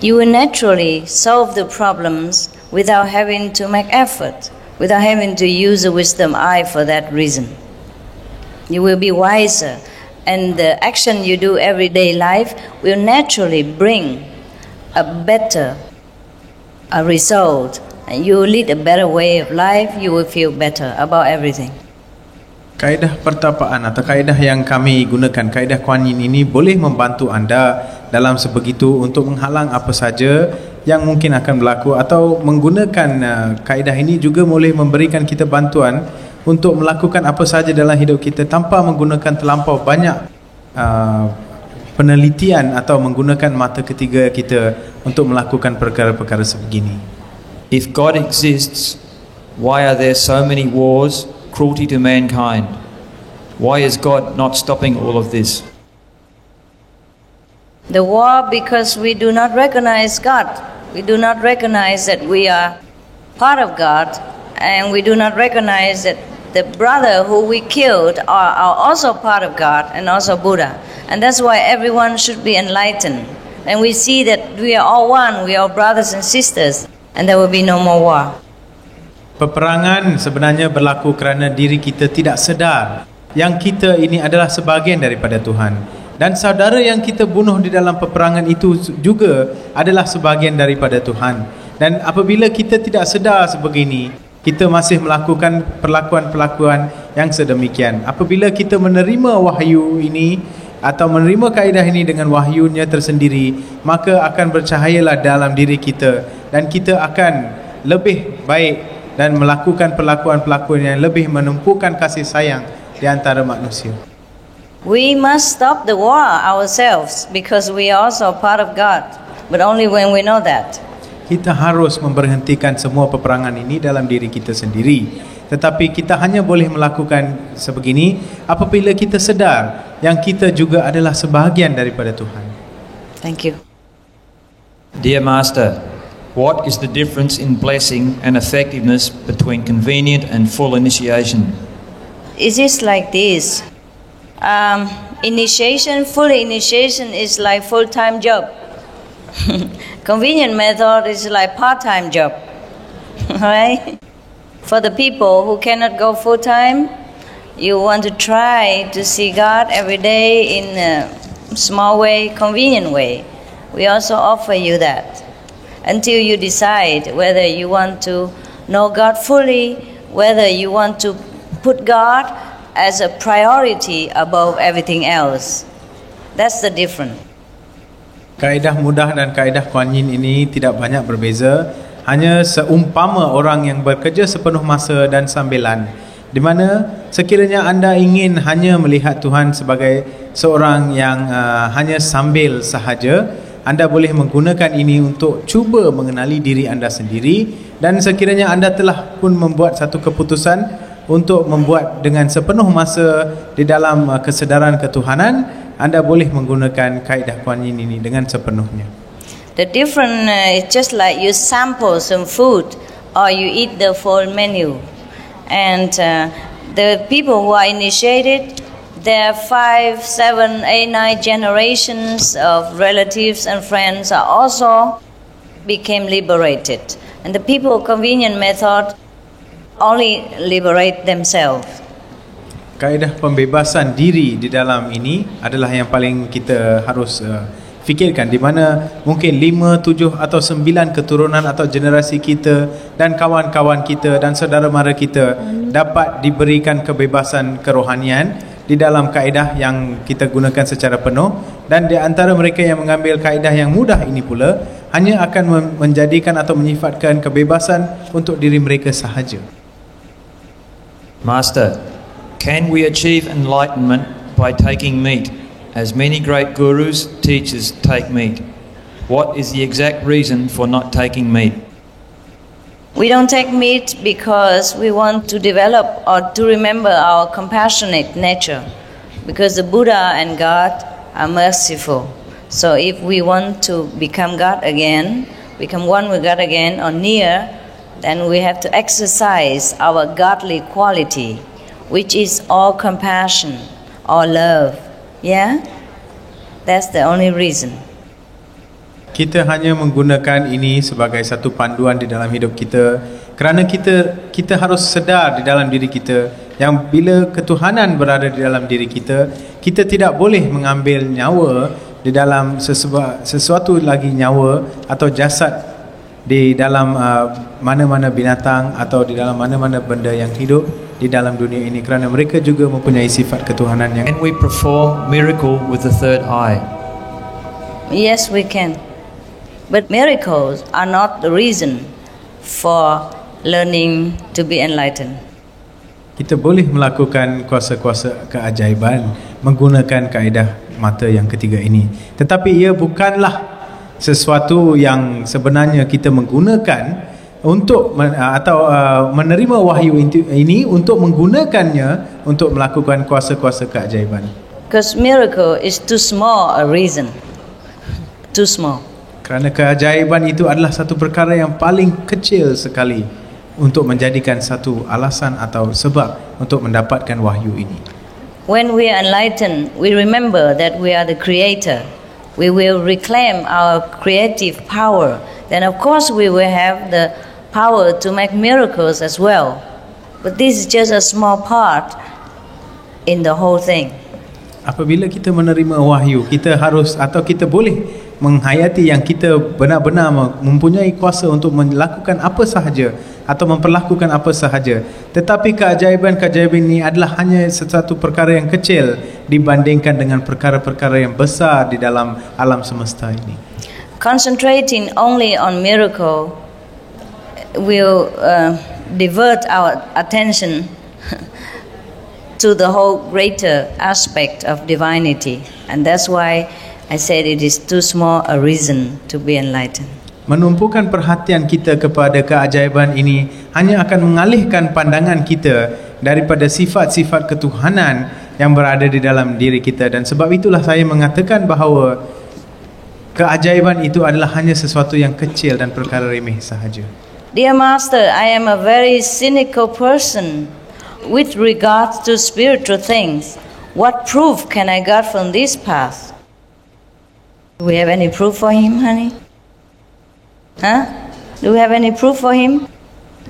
you will naturally solve the problems without having to make effort, without having to use a wisdom eye for that reason. You will be wiser, and the action you do everyday life will naturally bring a better result, and you will lead a better way of life. You will feel better about everything. Kaedah pertapaan atau kaedah yang kami gunakan, kaedah Kuan Yin ini boleh membantu anda dalam sebegitu untuk menghalang apa saja yang mungkin akan berlaku, atau menggunakan kaedah ini juga boleh memberikan kita bantuan untuk melakukan apa saja dalam hidup kita tanpa menggunakan terlampau banyak penelitian atau menggunakan mata ketiga kita untuk melakukan perkara-perkara sebegini. If God exists, Why are there so many wars, cruelty to mankind? Why is God not stopping all of this? The war because we do not recognize God. We do not recognize that we are part of God, and we do not recognize that the brother who we killed are also part of God and also Buddha. And that's why everyone should be enlightened. And we see that we are all one, we are all brothers and sisters, and there will be no more war. Peperangan sebenarnya berlaku kerana diri kita tidak sedar yang kita ini adalah sebahagian daripada Tuhan. Dan saudara yang kita bunuh di dalam peperangan itu juga adalah sebahagian daripada Tuhan. Dan apabila kita tidak sedar sebegini, kita masih melakukan perlakuan-perlakuan yang sedemikian. Apabila kita menerima wahyu ini atau menerima kaedah ini dengan wahyunya tersendiri, maka akan bercahayalah dalam diri kita, dan kita akan lebih baik dan melakukan perlakuan-perlakuan yang lebih menumpukan kasih sayang di antara manusia. We must stop the war ourselves because we are also part of God, but only when we know that. Kita harus memberhentikan semua peperangan ini dalam diri kita sendiri. Tetapi kita hanya boleh melakukan sebegini apabila kita sedar yang kita juga adalah sebahagian daripada Tuhan. Thank you. Dear Master, what is the difference in blessing and effectiveness between convenient and full initiation? It is like this. Initiation, full initiation is like full-time job. Convenient method is like part-time job. Right? For the people who cannot go full-time, you want to try to see God every day in a small way, convenient way. We also offer you that until you decide whether you want to know God fully, whether you want to put God as a priority above everything else. That's the difference. Kaedah mudah dan kaedah Kuan Yin ini tidak banyak berbeza, hanya seumpama orang yang bekerja sepenuh masa dan sambilan, di mana sekiranya anda ingin hanya melihat Tuhan sebagai seorang yang hanya sambil sahaja, anda boleh menggunakan ini untuk cuba mengenali diri anda sendiri, dan sekiranya anda telah pun membuat satu keputusan untuk membuat dengan sepenuh masa di dalam kesedaran ketuhanan, anda boleh menggunakan kaedah Kuan Yin ini dengan sepenuhnya. The difference is just like you sample some food or you eat the full menu. And the people who are initiated, their 5, 7, 8, 9 generations of relatives and friends are also became liberated. And the people convenient method only liberate themselves. Kaedah pembebasan diri di dalam ini adalah yang paling kita harus fikirkan, di mana mungkin 5, 7 atau 9 keturunan atau generasi kita dan kawan-kawan kita dan saudara mara kita dapat diberikan kebebasan kerohanian di dalam kaedah yang kita gunakan secara penuh, dan di antara mereka yang mengambil kaedah yang mudah ini pula hanya akan menjadikan atau menyifatkan kebebasan untuk diri mereka sahaja. Master, can we achieve enlightenment by taking meat, as many great gurus, teachers take meat? What is the exact reason for not taking meat? We don't take meat because we want to develop or to remember our compassionate nature, because the Buddha and God are merciful. So if we want to become God again, become one with God again or near, then we have to exercise our godly quality, which is all compassion, all love. Yeah? That's the only reason. Kita hanya menggunakan ini sebagai satu panduan di dalam hidup kita, kerana kita harus sedar di dalam diri kita yang bila ketuhanan berada di dalam diri kita, kita tidak boleh mengambil nyawa di dalam sesuatu lagi nyawa atau jasad di dalam mana-mana binatang atau di dalam mana-mana benda yang hidup di dalam dunia ini, kerana mereka juga mempunyai sifat ketuhanan yang. Can we perform miracle with the third eye? Yes, we can. But miracles are not the reason for learning to be enlightened. Kita boleh melakukan kuasa-kuasa keajaiban menggunakan kaedah mata yang ketiga ini, tetapi ia bukanlah sesuatu yang sebenarnya kita menggunakan untuk menerima wahyu ini untuk menggunakannya untuk melakukan kuasa-kuasa keajaiban. Because miracle is too small a reason. Too small. Kerana keajaiban itu adalah satu perkara yang paling kecil sekali untuk menjadikan satu alasan atau sebab untuk mendapatkan wahyu ini. When we are enlightened, we remember that we are the creator. We will reclaim our creative power. Then of course we will have the power to make miracles as well. But this is just a small part in the whole thing. Apabila kita menerima wahyu, kita harus atau kita boleh menghayati yang kita benar-benar mempunyai kuasa untuk melakukan apa sahaja atau memperlakukan apa sahaja. Tetapi keajaiban-keajaiban ini adalah hanya satu perkara yang kecil dibandingkan dengan perkara-perkara yang besar di dalam alam semesta ini. Concentrating only on miracle will divert our attention to the whole greater aspect of divinity, and that's why I said it is too small a reason to be enlightened. Menumpukan perhatian kita kepada keajaiban ini hanya akan mengalihkan pandangan kita daripada sifat-sifat ketuhanan yang berada di dalam diri kita, dan sebab itulah saya mengatakan bahawa keajaiban itu adalah hanya sesuatu yang kecil dan perkara remeh sahaja. Dear Master, I am a very cynical person with regards to spiritual things. What proof can I get from this path? Do we have any proof for him, honey? Huh? Do we have any proof for him?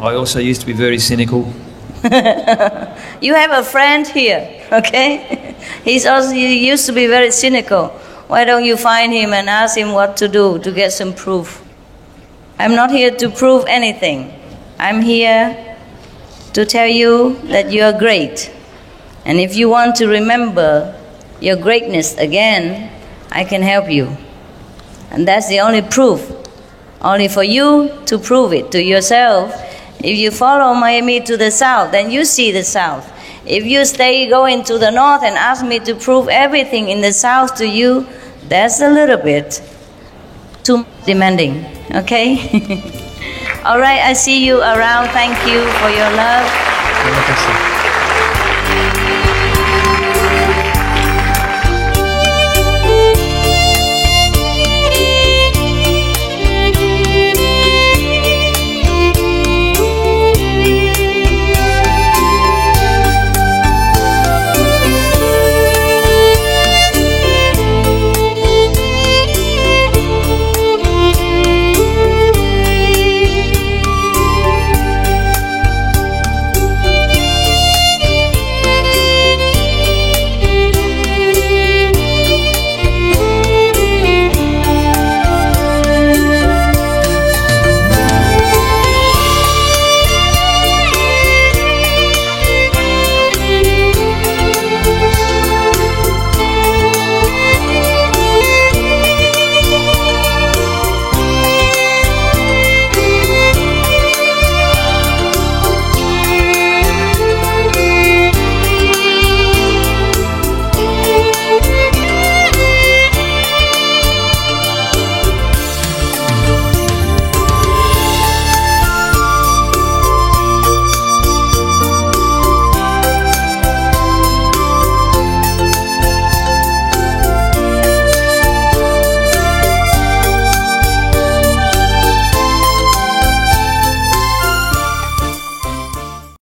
I also used to be very cynical. You have a friend here, okay? He used to be very cynical. Why don't you find him and ask him what to do to get some proof? I'm not here to prove anything. I'm here to tell you that you are great. And if you want to remember your greatness again, I can help you. And that's the only proof. Only for you to prove it to yourself. If you follow me to the south, then you see the south. If you stay going to the north and ask me to prove everything in the south to you, that's a little bit too demanding. Okay? All right, I see you around. Thank you for your love. Terima kasih.